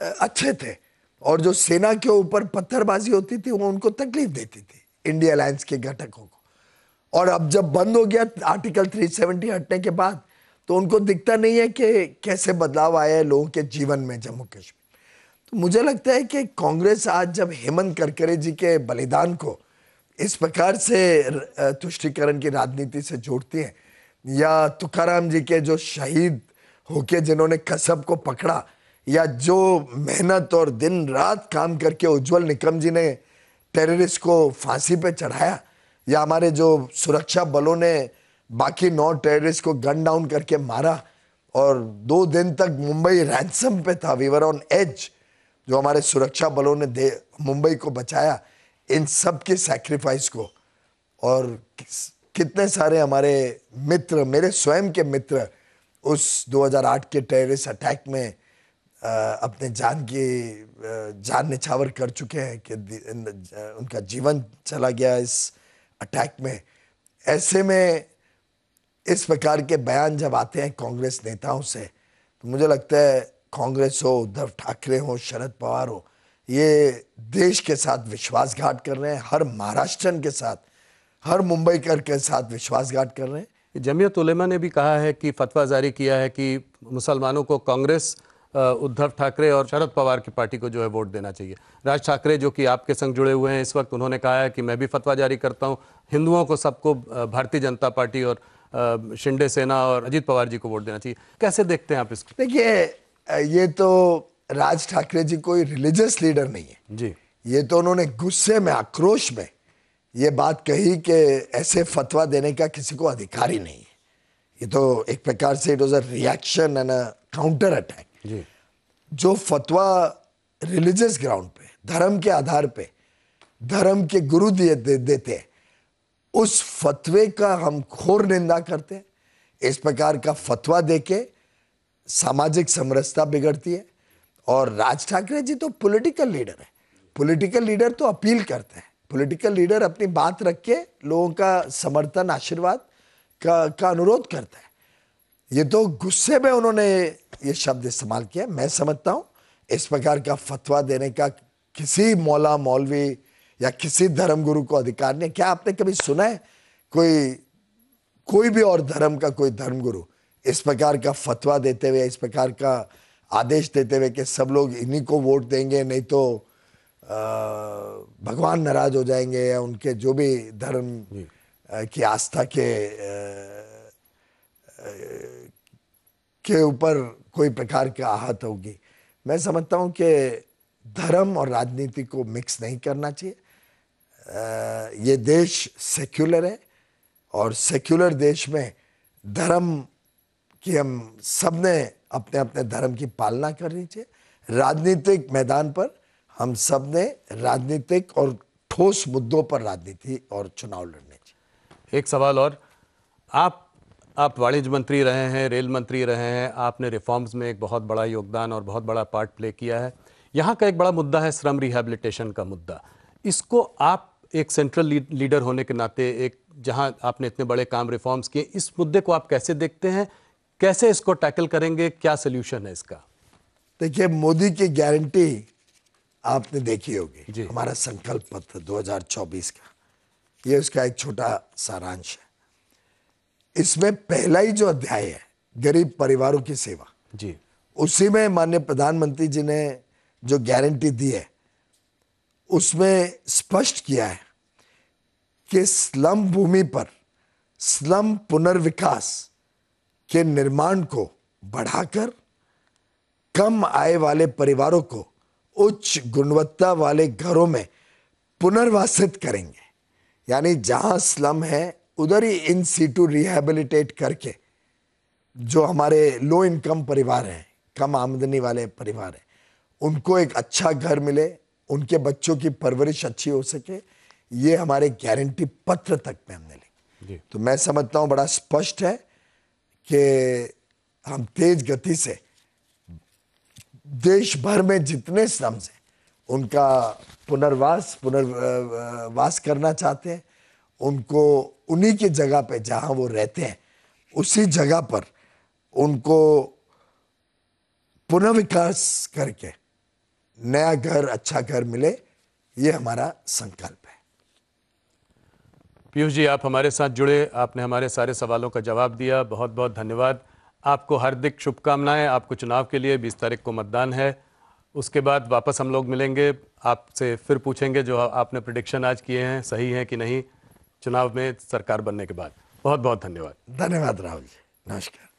अच्छे थे, और जो सेना के ऊपर पत्थरबाजी होती थी वो उनको तकलीफ देती थी, इंडिया अलायंस के घटकों को। और अब जब बंद हो गया आर्टिकल 370 हटने के बाद, तो उनको दिखता नहीं है कि कैसे बदलाव आया है लोगों के जीवन में जम्मू कश्मीर। तो मुझे लगता है कि कांग्रेस आज जब हेमंत करकरे जी के बलिदान को इस प्रकार से तुष्टीकरण की राजनीति से जोड़ती है, या तुकाराम जी के जो शहीद होके जिन्होंने कसब को पकड़ा, या जो मेहनत और दिन रात काम करके उज्जवल निकम जी ने टेररिस्ट को फांसी पे चढ़ाया, या हमारे जो सुरक्षा बलों ने बाकी 9 टेररिस्ट को गन डाउन करके मारा, और 2 दिन तक मुंबई रैंसम पे था, वी वर ऑन एज, जो हमारे सुरक्षा बलों ने मुंबई को बचाया, इन सब की सैक्रिफाइस को, और कितने सारे हमारे मित्र, मेरे स्वयं के मित्र, उस 2008 के टेररिस्ट अटैक में अपने जान निछावर कर चुके हैं, कि उनका जीवन चला गया इस अटैक में। ऐसे में इस प्रकार के बयान जब आते हैं कांग्रेस नेताओं से, तो मुझे लगता है कांग्रेस हो, उद्धव ठाकरे हो, शरद पवार हो, ये देश के साथ विश्वासघात कर रहे हैं, हर महाराष्ट्रन के साथ, हर मुंबईकर के साथ विश्वासघात कर रहे हैं। जमीयत उलेमा ने भी कहा है कि फतवा जारी किया है कि मुसलमानों को कांग्रेस, उद्धव ठाकरे और शरद पवार की पार्टी को जो है वोट देना चाहिए। राज ठाकरे जो कि आपके संग जुड़े हुए हैं इस वक्त, उन्होंने कहा है कि मैं भी फतवा जारी करता हूं, हिंदुओं को सबको भारतीय जनता पार्टी और शिंदे सेना और अजीत पवार जी को वोट देना चाहिए। कैसे देखते हैं आप इसको? देखिए, ये तो राज ठाकरे जी कोई रिलीजियस लीडर नहीं है जी, ये तो उन्होंने गुस्से में, आक्रोश में ये बात कही कि ऐसे फतवा देने का किसी को अधिकार ही नहीं है। ये तो एक प्रकार से it was a reaction and a counter attack. जी, जो फतवा रिलीजियस ग्राउंड पे, धर्म के आधार पे, धर्म के गुरु देते हैं, उस फतवे का हम घोर निंदा करते हैं। इस प्रकार का फतवा देके सामाजिक समरसता बिगड़ती है। और राज ठाकरे जी तो पॉलिटिकल लीडर है। पॉलिटिकल लीडर तो अपील करते हैं। पॉलिटिकल लीडर अपनी बात रख के लोगों का समर्थन, आशीर्वाद का अनुरोध करता है। ये तो गुस्से में उन्होंने ये शब्द इस्तेमाल किया। मैं समझता हूं इस प्रकार का फतवा देने का किसी मौला, मौलवी या किसी धर्मगुरु को अधिकार नहीं। क्या आपने कभी सुना है कोई भी और धर्म का कोई धर्मगुरु इस प्रकार का फतवा देते हुए, इस प्रकार का आदेश देते हुए कि सब लोग इन्हीं को वोट देंगे, नहीं तो भगवान नाराज हो जाएंगे, या उनके जो भी धर्म की आस्था के ऊपर कोई प्रकार का आहत होगी। मैं समझता हूं कि धर्म और राजनीति को मिक्स नहीं करना चाहिए। ये देश सेक्युलर है और सेक्युलर देश में धर्म की हम सबने अपने अपने धर्म की पालना करनी चाहिए। राजनीतिक मैदान पर हम सबने राजनीतिक और ठोस मुद्दों पर राजनीति और चुनाव लड़ने चाहिए। एक सवाल और, आप वाणिज्य मंत्री रहे हैं, रेल मंत्री रहे हैं, आपने रिफॉर्म्स में एक बहुत बड़ा योगदान और बहुत बड़ा पार्ट प्ले किया है। यहाँ का एक बड़ा मुद्दा है श्रम रिहैबिलिटेशन का मुद्दा। इसको आप एक सेंट्रल लीडर होने के नाते, एक जहाँ आपने इतने बड़े काम रिफॉर्म्स किए, इस मुद्दे को आप कैसे देखते हैं? कैसे इसको टैकल करेंगे? क्या सोल्यूशन है इसका? देखिए, मोदी की गारंटी आपने देखी होगी, जी। हमारा संकल्प पत्र 2024 का, ये उसका एक छोटा सारांश है। इसमें पहला ही जो अध्याय है, गरीब परिवारों की सेवा, जी, उसी में माननीय प्रधानमंत्री जी ने जो गारंटी दी है, उसमें स्पष्ट किया है कि स्लम भूमि पर स्लम पुनर्विकास के निर्माण को बढ़ाकर कम आय वाले परिवारों को उच्च गुणवत्ता वाले घरों में पुनर्वासित करेंगे। यानी जहां स्लम है उधर ही इन सीटू रिहैबिलिटेट करके जो हमारे लो इनकम परिवार हैं, कम आमदनी वाले परिवार हैं, उनको एक अच्छा घर मिले, उनके बच्चों की परवरिश अच्छी हो सके, ये हमारे गारंटी पत्र तक में हमने लिखी। तो मैं समझता हूं बड़ा स्पष्ट है कि हम तेज गति से देश भर में जितने स्लम्स हैं उनका पुनर्वास करना चाहते हैं। उनको उन्हीं की जगह पे जहां वो रहते हैं उसी जगह पर उनको पुनर्विकास करके नया घर, अच्छा घर मिले, ये हमारा संकल्प है। पीयूष जी, आप हमारे साथ जुड़े, आपने हमारे सारे सवालों का जवाब दिया, बहुत बहुत धन्यवाद। आपको हार्दिक शुभकामनाएं। आपको चुनाव के लिए 20 तारीख को मतदान है। उसके बाद वापस हम लोग मिलेंगे, आपसे फिर पूछेंगे जो आपने प्रेडिक्शन आज किए हैं सही हैं कि नहीं चुनाव में सरकार बनने के बाद। बहुत बहुत धन्यवाद। धन्यवाद राहुल जी, नमस्कार।